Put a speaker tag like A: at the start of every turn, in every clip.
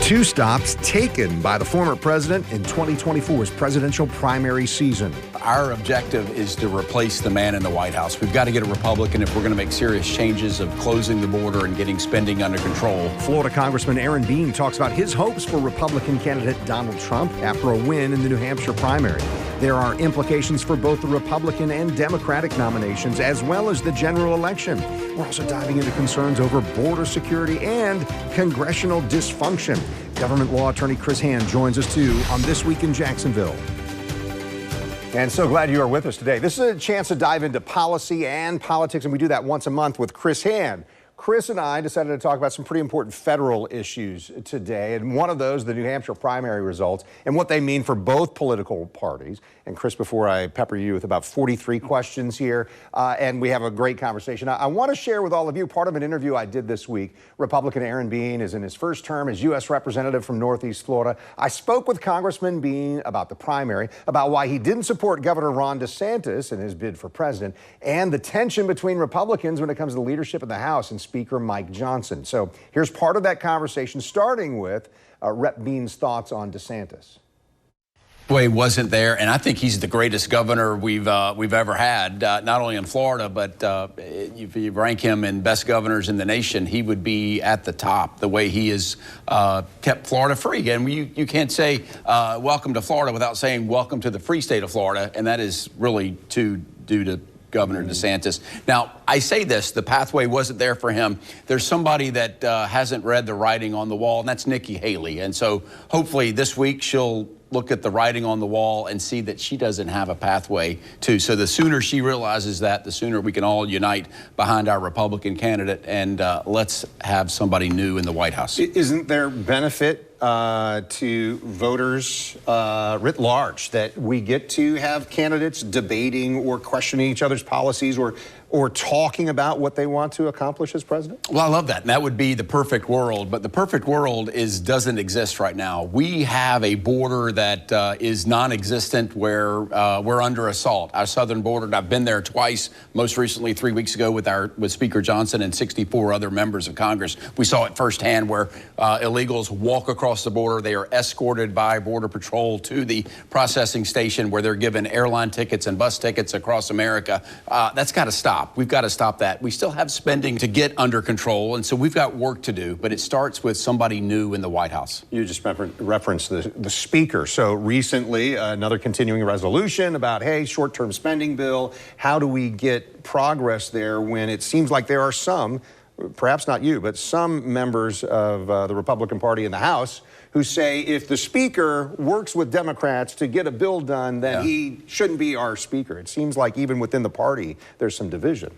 A: Two stops taken by the former president in 2024's presidential primary season.
B: Our objective is to replace the man in the White House. We've got to get a Republican if we're going to make serious changes of closing the border and getting spending under control.
A: Florida Congressman Aaron Bean talks about his hopes for Republican candidate Donald Trump after a win in the New Hampshire primary. There are implications for both the Republican and Democratic nominations, as well as the general election. We're also diving into concerns over border security and congressional dysfunction. Government law attorney Chris Hand joins us, too, on This Week in Jacksonville. And so glad you are with us today. This is a chance to dive into policy and politics, and we do that once a month with Chris Hand. Chris and I decided to talk about some pretty important federal issues today, and one of those, the New Hampshire primary results, and what they mean for both political parties. And Chris, before I pepper you with about 43 questions here, and we have a great conversation, I want to share with all of you part of an interview I did this week. Republican Aaron Bean is in his first term as U.S. Representative from Northeast Florida. I spoke with Congressman Bean about the primary, about why he didn't support Governor Ron DeSantis in his bid for president, and the tension between Republicans when it comes to leadership in the House and Speaker Mike Johnson. So here's part of that conversation, starting with Rep. Bean's thoughts on DeSantis.
B: Boy, he wasn't there, and I think he's the greatest governor we've ever had, not only in Florida, but if you rank him in best governors in the nation, he would be at the top, the way he has kept Florida free. And you can't say welcome to Florida without saying welcome to the free state of Florida, and that is really due to Governor DeSantis. Now, I say this, the pathway wasn't there for him. There's somebody that hasn't read the writing on the wall, and that's Nikki Haley. And so hopefully this week she'll look at the writing on the wall and see that she doesn't have a pathway too. So the sooner she realizes that, the sooner we can all unite behind our Republican candidate, and let's have somebody new in the White House.
A: Isn't there benefit to voters writ large that we get to have candidates debating or questioning each other's policies or talking about what they want to accomplish as president?
B: Well, I love that. And that would be the perfect world. But the perfect world doesn't exist right now. We have a border that is non-existent, where we're under assault. Our southern border, and I've been there twice, most recently 3 weeks ago with Speaker Johnson and 64 other members of Congress. We saw it firsthand, where illegals walk across the border. They are escorted by Border Patrol to the processing station, where they're given airline tickets and bus tickets across America. That's got to stop. We've got to stop that. We still have spending to get under control, and so we've got work to do, but it starts with somebody new in the White House.
A: You just referenced the speaker. So recently, another continuing resolution about, hey, short-term spending bill. How do we get progress there when it seems like there are some, perhaps not you, but some members of the Republican Party in the House who say if the speaker works with Democrats to get a bill done, then he shouldn't be our speaker. It seems like even within the party, there's some division.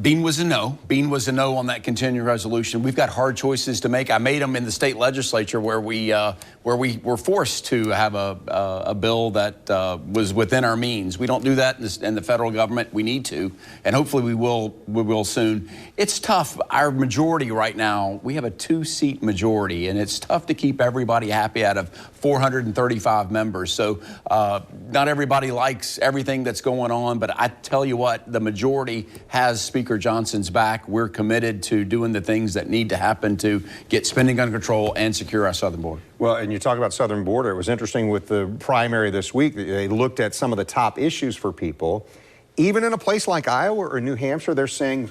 B: Bean was a no. Bean was a no on that continuing resolution. We've got hard choices to make. I made them in the state legislature, where we were forced to have a bill that was within our means. We don't do that in the federal government. We need to, and hopefully we will soon. It's tough. Our majority right now, we have a 2-seat majority, and it's tough to keep everybody happy out of 435 members. So not everybody likes everything that's going on, but I tell you what, the majority has Speaker Johnson's back. We're committed to doing the things that need to happen to get spending under control and secure our southern border.
A: Well, and you talk about southern border. It was interesting with the primary this week. They looked at some of the top issues for people. Even in a place like Iowa or New Hampshire, they're saying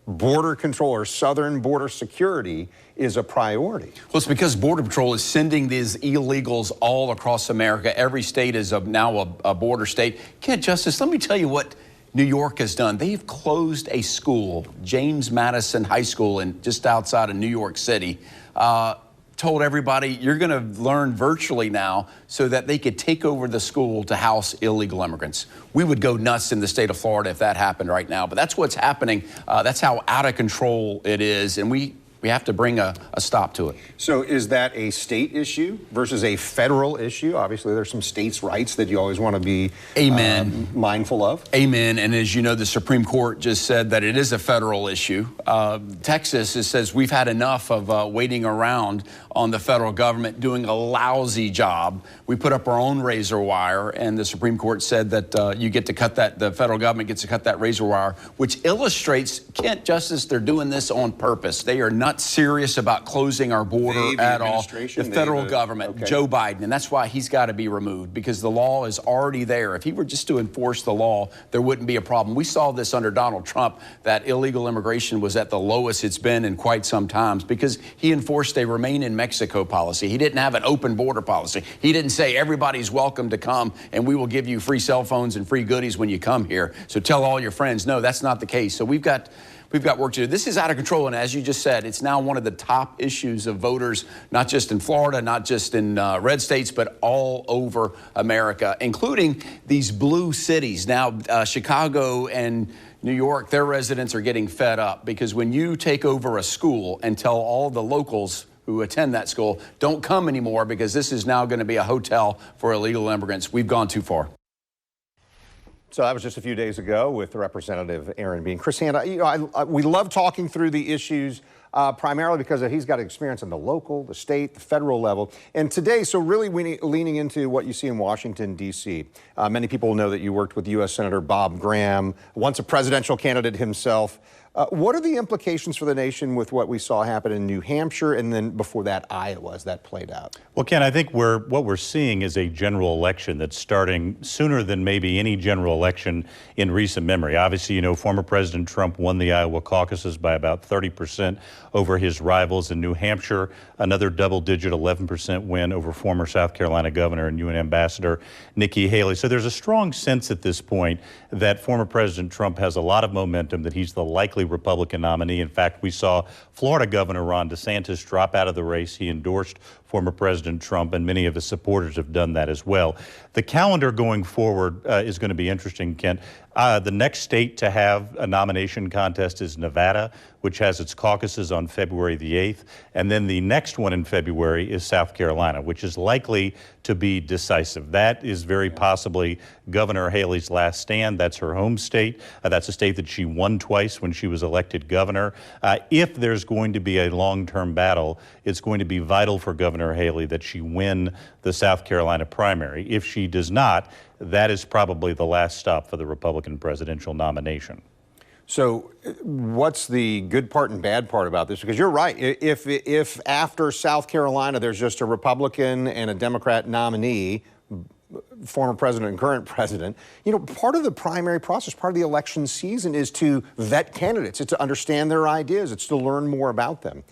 A: border control or southern border security is a priority.
B: Well, it's because Border Patrol is sending these illegals all across America. Every state is now a border state. Kent Justice, let me tell you what New York has done. They've closed a school, James Madison High School, just outside of New York City. Told everybody, you're going to learn virtually now, so that they could take over the school to house illegal immigrants. We would go nuts in the state of Florida if that happened right now, but that's what's happening. That's how out of control it is, and we have to bring a stop to it.
A: So is that a state issue versus a federal issue? Obviously, there's some states' rights that you always want to be mindful of.
B: Amen. And as you know, the Supreme Court just said that it is a federal issue. Texas says we've had enough of waiting around on the federal government doing a lousy job. We put up our own razor wire, and the Supreme Court said that you get to cut that, the federal government gets to cut that razor wire, which illustrates, Kent Justice, they're doing this on purpose. They are not not serious about closing our border at all. The federal government,
A: okay.
B: Joe Biden, and that's why he's got to be removed, because the law is already there. If he were just to enforce the law, there wouldn't be a problem. We saw this under Donald Trump, that illegal immigration was at the lowest it's been in quite some time because he enforced a remain in Mexico policy. He didn't have an open border policy. He didn't say everybody's welcome to come and we will give you free cell phones and free goodies when you come here. So tell all your friends. No, that's not the case. So we've got work to do. This is out of control, and as you just said, it's now one of the top issues of voters, not just in Florida, not just in red states, but all over America, including these blue cities. Now, Chicago and New York, their residents are getting fed up because when you take over a school and tell all the locals who attend that school, don't come anymore because this is now going to be a hotel for illegal immigrants, we've gone too far.
A: So that was just a few days ago with Representative Aaron Bean. Chris Hand, we love talking through the issues primarily because he's got experience on the local, the state, the federal level. And today, so really leaning into what you see in Washington, D.C. Many people know that you worked with U.S. Senator Bob Graham, once a presidential candidate himself. What are the implications for the nation with what we saw happen in New Hampshire and then before that Iowa as that played out?
C: Well, Ken, I think what we're seeing is a general election that's starting sooner than maybe any general election in recent memory. Obviously, you know, former President Trump won the Iowa caucuses by about 30% over his rivals. In New Hampshire, another double-digit 11% win over former South Carolina Governor and UN Ambassador Nikki Haley. So there's a strong sense at this point that former President Trump has a lot of momentum, that he's the likely Republican nominee. In fact, we saw Florida Governor Ron DeSantis drop out of the race. He endorsed former President Trump, and many of his supporters have done that as well. The calendar going forward is going to be interesting, Kent. The next state to have a nomination contest is Nevada, which has its caucuses on February the 8th. And then the next one in February is South Carolina, which is likely to be decisive. That is very possibly Governor Haley's last stand. That's her home state. That's a state that she won twice when she was elected governor. If there's going to be a long-term battle, it's going to be vital for Governor Haley that she win the South Carolina primary. If she does not, that is probably the last stop for the Republican presidential nomination.
A: So what's the good part and bad part about this? Because you're right. If after South Carolina there's just a Republican and a Democrat nominee, former president and current president, you know, part of the primary process, part of the election season is to vet candidates. It's to understand their ideas. It's to learn more about them.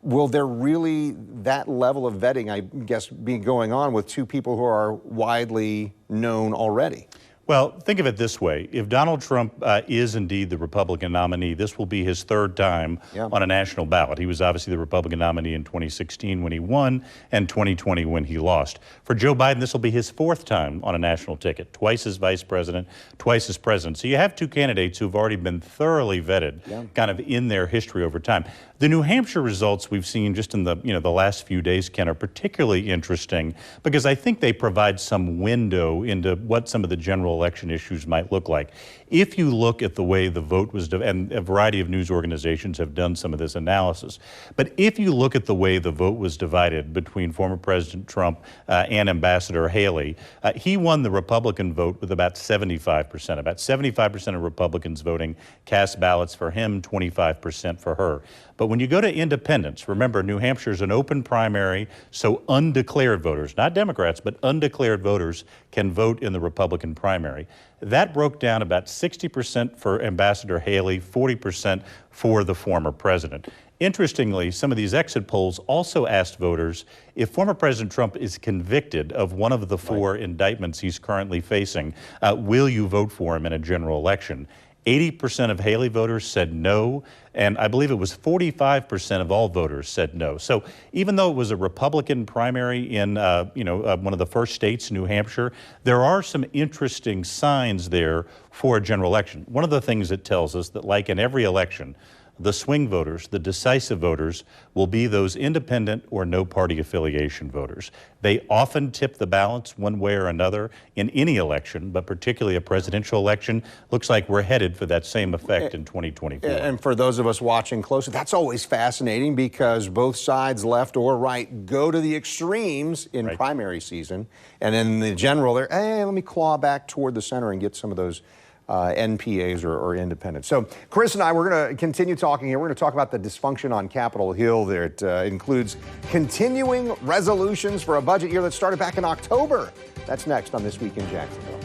A: Will there really that level of vetting, I guess, be going on with two people who are widely known already?
C: Well, think of it this way. If Donald Trump is indeed the Republican nominee, this will be his third time on a national ballot. He was obviously the Republican nominee in 2016 when he won and 2020 when he lost. For Joe Biden, this will be his fourth time on a national ticket, twice as vice president, twice as president. So you have two candidates who've already been thoroughly vetted kind of in their history over time. The New Hampshire results we've seen just in the last few days, Ken, are particularly interesting because I think they provide some window into what some of the general election issues might look like. If you look at the way the vote was, and a variety of news organizations have done some of this analysis, but if you look at the way the vote was divided between former President Trump and Ambassador Haley, he won the Republican vote with about 75%. About 75% of Republicans voting cast ballots for him, 25% for her. But when you go to independents, remember, New Hampshire is an open primary, so undeclared voters, not Democrats, but undeclared voters can vote in the Republican primary. That broke down about 60% for Ambassador Haley, 40% for the former president. Interestingly, some of these exit polls also asked voters if former President Trump is convicted of one of the four indictments he's currently facing, will you vote for him in a general election? 80% of Haley voters said no, and I believe it was 45% of all voters said no. So even though it was a Republican primary in one of the first states, New Hampshire, there are some interesting signs there for a general election. One of the things it tells us that, like in every election, the swing voters, the decisive voters, will be those independent or no party affiliation voters. They often tip the balance one way or another in any election, but particularly a presidential election. Looks like we're headed for that same effect in 2024.
A: And for those of us watching closely, that's always fascinating because both sides, left or right, go to the extremes in primary season. And in the general, they're, hey, let me claw back toward the center and get some of those NPAs or independents. So Chris and I, we're going to continue talking here. We're going to talk about the dysfunction on Capitol Hill there. It includes continuing resolutions for a budget year that started back in October. That's next on This Week in Jacksonville.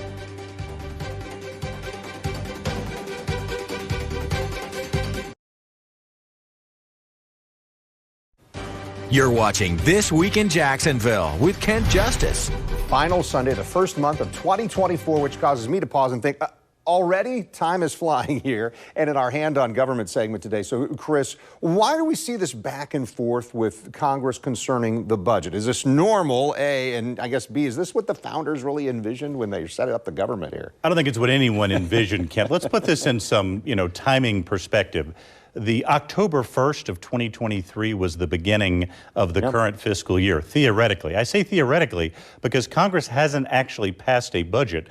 D: You're watching This Week in Jacksonville with Kent Justice.
A: Final Sunday, the first month of 2024, which causes me to pause and think, already time is flying here and in our Hand on Government segment today. So, Chris, why do we see this back and forth with Congress concerning the budget? Is this normal, A, and I guess B, is this what the founders really envisioned when they set up the government here?
C: I don't think it's what anyone envisioned, Kent. Let's put this in some, timing perspective. The October 1st of 2023 was the beginning of the current fiscal year, theoretically. I say theoretically because Congress hasn't actually passed a budget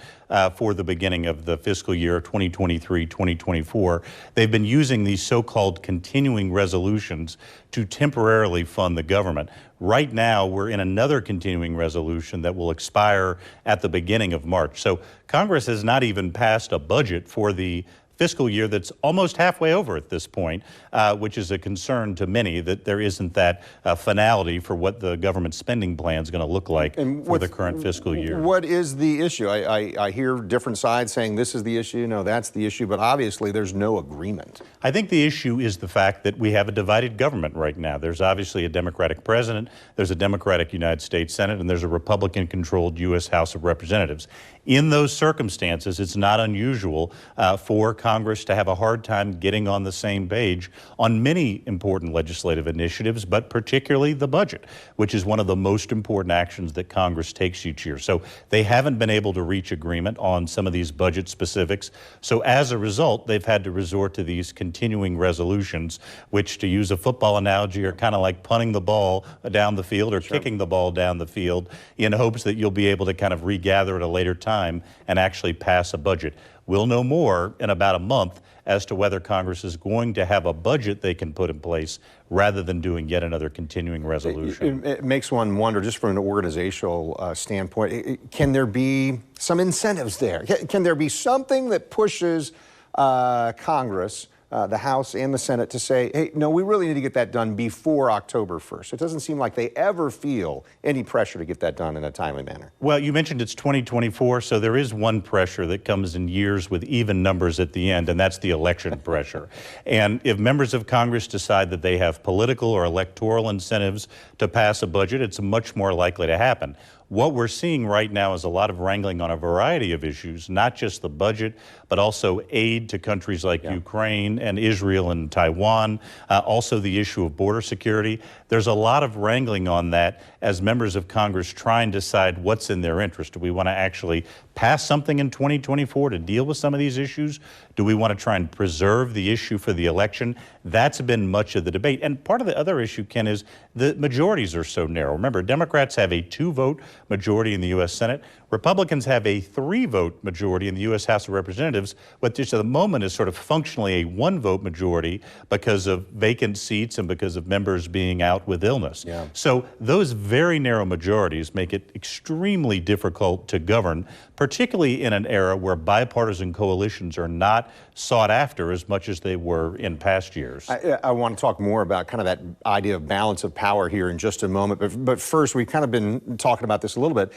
C: for the beginning of the fiscal year 2023-2024. They've been using these so-called continuing resolutions to temporarily fund the government. Right now, we're in another continuing resolution that will expire at the beginning of March. So Congress has not even passed a budget for the fiscal year that's almost halfway over at this point, which is a concern to many that there isn't that finality for what the government spending plan is going to look like for the current fiscal year.
A: What is the issue? I hear different sides saying this is the issue, no, that's the issue, but obviously there's no agreement.
C: I think the issue is the fact that we have a divided government right now. There's obviously a Democratic president, there's a Democratic United States Senate, and there's a Republican-controlled U.S. House of Representatives. In those circumstances, it's not unusual for Congress to have a hard time getting on the same page on many important legislative initiatives, but particularly the budget, which is one of the most important actions that Congress takes each year. So they haven't been able to reach agreement on some of these budget specifics. So as a result, they've had to resort to these continuing resolutions, which, to use a football analogy, are kind of like punting the ball down the field or kicking the ball down the field in hopes that you'll be able to kind of regather at a later time and actually pass a budget. We'll know more in about a month as to whether Congress is going to have a budget they can put in place rather than doing yet another continuing resolution.
A: It makes one wonder, just from an organizational standpoint, can there be some incentives there? Can there be something that pushes Congress, the House and the Senate, to say, hey, no, we really need to get that done before October 1st? It doesn't seem like they ever feel any pressure to get that done in a timely manner.
C: Well, you mentioned it's 2024, so there is one pressure that comes in years with even numbers at the end, and that's the election pressure. And if members of Congress decide that they have political or electoral incentives to pass a budget, it's much more likely to happen. What we're seeing right now is a lot of wrangling on a variety of issues, not just the budget, but also aid to countries like Ukraine and Israel and Taiwan, also the issue of border security. There's a lot of wrangling on that as members of Congress try and decide what's in their interest. Do we want to actually pass something in 2024 to deal with some of these issues? Do we want to try and preserve the issue for the election? That's been much of the debate. And part of the other issue, Ken, is the majorities are so narrow. Remember, Democrats have a 2-vote majority in the U.S. Senate. Republicans have a 3-vote majority in the U.S. House of Representatives, but just at the moment is sort of functionally a 1-vote majority because of vacant seats and because of members being out with illness. So those very narrow majorities make it extremely difficult to govern, particularly in an era where bipartisan coalitions are not sought after as much as they were in past years.
A: I want to talk more about kind of that idea of balance of power here in just a moment. But first, we've kind of been talking about this a little bit.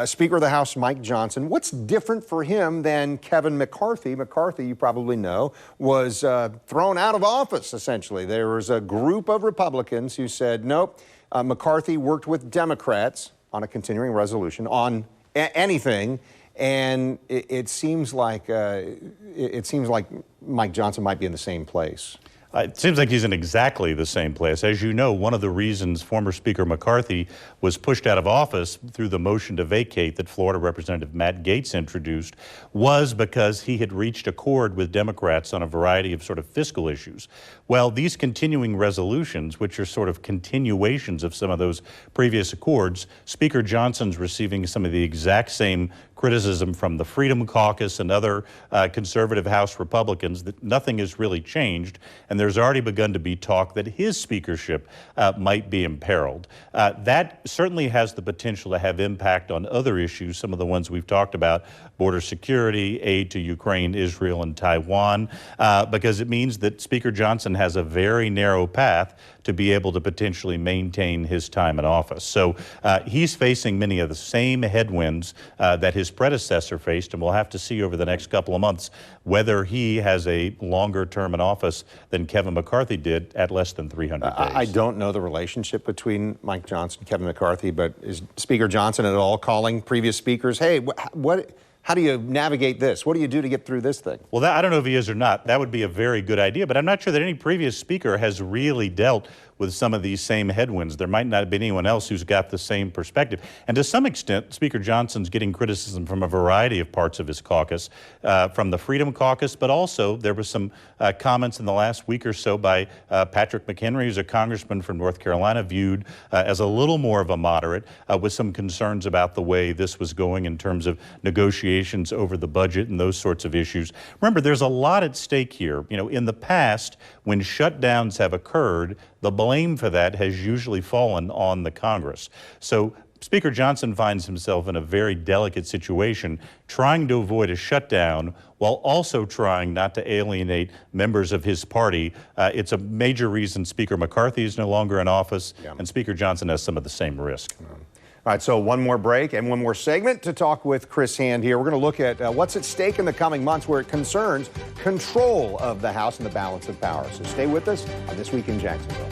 A: Speaker of the House, Mike Johnson, what's different for him than Kevin McCarthy? McCarthy, you probably know, was thrown out of office, essentially. There was a group of Republicans who said, nope, McCarthy worked with Democrats on a continuing resolution on anything. And it seems like Mike Johnson might be in the same place.
C: It seems like he's in exactly the same place. As you know, one of the reasons former Speaker McCarthy was pushed out of office through the motion to vacate that Florida Representative Matt Gaetz introduced was because he had reached accord with Democrats on a variety of sort of fiscal issues. Well, these continuing resolutions, which are sort of continuations of some of those previous accords, Speaker Johnson's receiving some of the exact same criticism from the Freedom Caucus and other conservative House Republicans that nothing has really changed, and there's already begun to be talk that his speakership might be imperiled. That certainly has the potential to have impact on other issues, some of the ones we've talked about, border security, aid to Ukraine, Israel, and Taiwan, because it means that Speaker Johnson has a very narrow path to be able to potentially maintain his time in office. So he's facing many of the same headwinds that his predecessor faced, and we'll have to see over the next couple of months whether he has a longer term in office than Kevin McCarthy did at less than 300 days.
A: I don't know the relationship between Mike Johnson and Kevin McCarthy, but is Speaker Johnson at all calling previous speakers, hey, how do you navigate this? What do you do to get through this thing?
C: Well, I don't know if he is or not. That would be a very good idea, but I'm not sure that any previous speaker has really dealt with some of these same headwinds. There might not have been anyone else who's got the same perspective. And to some extent, Speaker Johnson's getting criticism from a variety of parts of his caucus, from the Freedom Caucus, but also there was some comments in the last week or so by Patrick McHenry, who's a congressman from North Carolina, viewed as a little more of a moderate, with some concerns about the way this was going in terms of negotiations over the budget and those sorts of issues. Remember, there's a lot at stake here. You know, in the past, when shutdowns have occurred, the blame for that has usually fallen on the Congress. So Speaker Johnson finds himself in a very delicate situation, trying to avoid a shutdown while also trying not to alienate members of his party. It's a major reason Speaker McCarthy is no longer in office, and Speaker Johnson has some of the same risk.
A: All right, so one more break and one more segment to talk with Chris Hand here. We're going to look at what's at stake in the coming months where it concerns control of the House and the balance of power. So stay with us on This Week in Jacksonville.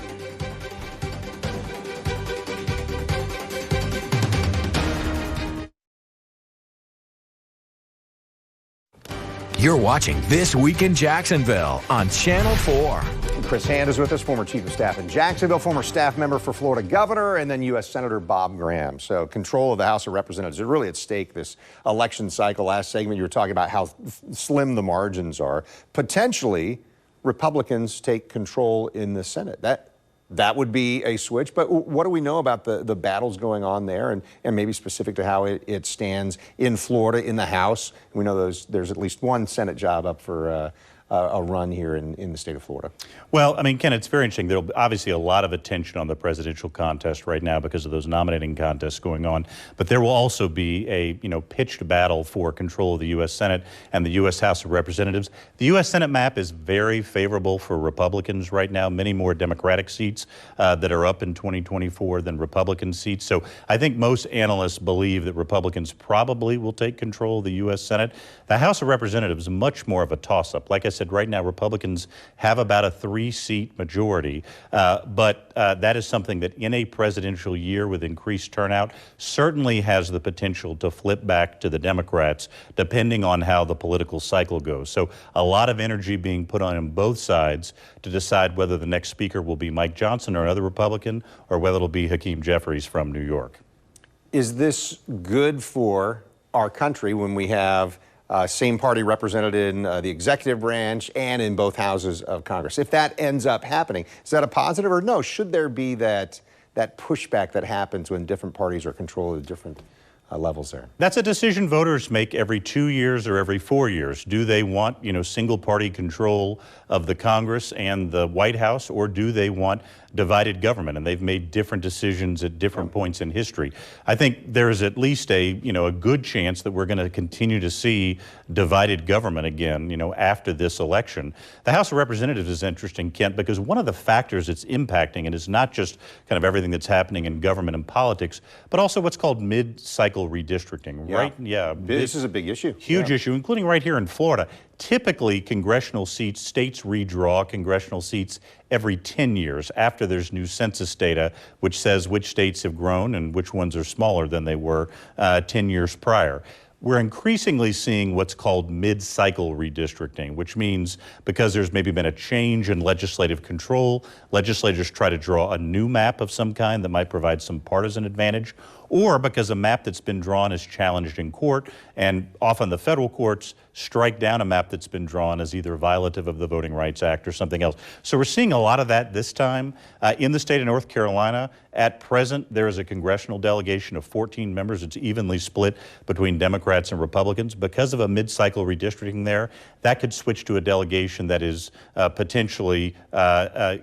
D: You're watching This Week in Jacksonville on Channel 4.
A: Chris Hand is with us, former Chief of Staff in Jacksonville, former staff member for Florida Governor, and then U.S. Senator Bob Graham. So control of the House of Representatives is really at stake this election cycle. Last segment, you were talking about how slim the margins are. Potentially, Republicans take control in the Senate. That would be a switch, but what do we know about the battles going on there and maybe specific to how it stands in Florida in the House? We know there's at least one Senate job up for a run here in the state of Florida.
C: Well, I mean, Ken, it's very interesting. There'll be obviously a lot of attention on the presidential contest right now because of those nominating contests going on, but there will also be a pitched battle for control of the U.S. Senate and the U.S. House of Representatives. The U.S. Senate map is very favorable for Republicans right now, many more Democratic seats that are up in 2024 than Republican seats. So I think most analysts believe that Republicans probably will take control of the U.S. Senate. The House of Representatives is much more of a toss-up. Like I said, right now Republicans have about a 3-seat majority, but that is something that in a presidential year with increased turnout certainly has the potential to flip back to the Democrats depending on how the political cycle goes. So a lot of energy being put on both sides to decide whether the next speaker will be Mike Johnson or another Republican or whether it'll be Hakeem Jeffries from New York.
A: Is this good for our country when we have same party represented in the executive branch and in both houses of Congress? If that ends up happening, is that a positive or no? Should there be that pushback that happens when different parties are controlling the different levels there?
C: That's a decision voters make every 2 years or every 4 years. Do they want, single party control of the Congress and the White House, or do they want divided government? And they've made different decisions at different points in history. I think there is at least a good chance that we're going to continue to see divided government again, after this election. The House of Representatives is interesting, Kent, because one of the factors it's impacting, and it's not just kind of everything that's happening in government and politics, but also what's called mid-cycle redistricting, right? Yeah.
A: This is a big issue.
C: Huge issue, including right here in Florida. Typically, congressional seats, states redraw congressional seats every 10 years after there's new census data, which says which states have grown and which ones are smaller than they were 10 years prior. We're increasingly seeing what's called mid-cycle redistricting, which means because there's maybe been a change in legislative control, legislators try to draw a new map of some kind that might provide some partisan advantage, or because a map that's been drawn is challenged in court, and often the federal courts strike down a map that's been drawn as either violative of the Voting Rights Act or something else. So we're seeing a lot of that this time. In the state of North Carolina, at present, there is a congressional delegation of 14 members. It's evenly split between Democrats and Republicans. Because of a mid-cycle redistricting there, that could switch to a delegation that is potentially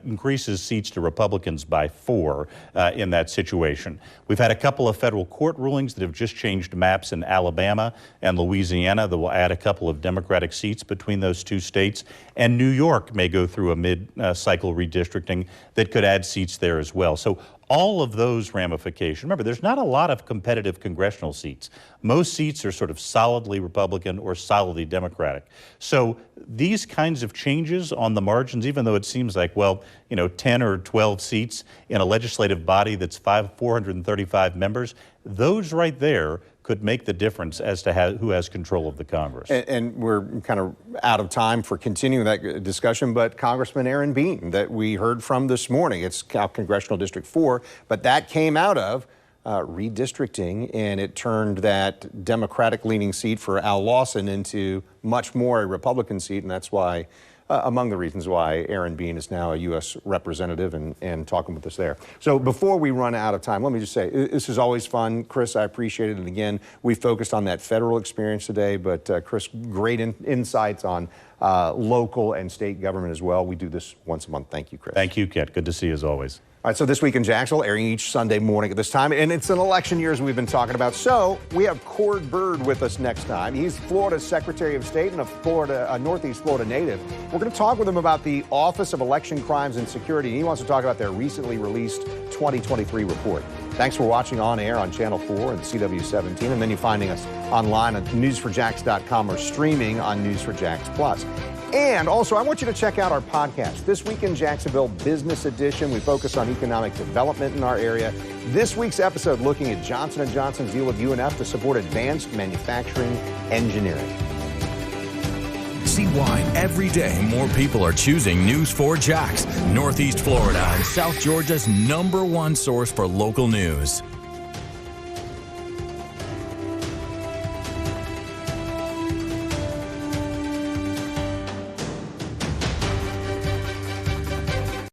C: increases seats to Republicans by 4 in that situation. We've had a couple of federal court rulings that have just changed maps in Alabama and Louisiana that will add a couple of Democratic seats between those two states. And New York may go through a mid-cycle redistricting that could add seats there as well. So all of those ramifications. Remember, there's not a lot of competitive congressional seats. Most seats are sort of solidly Republican or solidly Democratic. So these kinds of changes on the margins, even though it seems like, well, 10 or 12 seats in a legislative body that's 435 members, those right there could make the difference as to who has control of the Congress.
A: And we're kind of out of time for continuing that discussion, but Congressman Aaron Bean that we heard from this morning, it's Congressional District 4, but that came out of redistricting, and it turned that Democratic-leaning seat for Al Lawson into much more a Republican seat, and that's why among the reasons why Aaron Bean is now a U.S. representative and talking with us there. So before we run out of time, let me just say, this is always fun. Chris, I appreciate it. And again, we focused on that federal experience today, but Chris, great insights on local and state government as well. We do this once a month. Thank you, Chris.
C: Thank you, Kent. Good to see you as always.
A: All right, so This Week in Jacksonville, airing each Sunday morning at this time, and it's an election year as we've been talking about. So we have Cord Bird with us next time. He's Florida's Secretary of State and a Northeast Florida native. We're going to talk with him about the Office of Election Crimes and Security, and he wants to talk about their recently released 2023 report. Thanks for watching on air on Channel 4 and CW17, and then you're finding us online at news4jax.com or streaming on News4Jax Plus. And also, I want you to check out our podcast, This Week in Jacksonville Business Edition. We focus on economic development in our area. This week's episode looking at Johnson & Johnson's deal with UNF to support advanced manufacturing engineering.
D: See why every day more people are choosing News4Jax, Northeast Florida and South Georgia's #1 source for local news.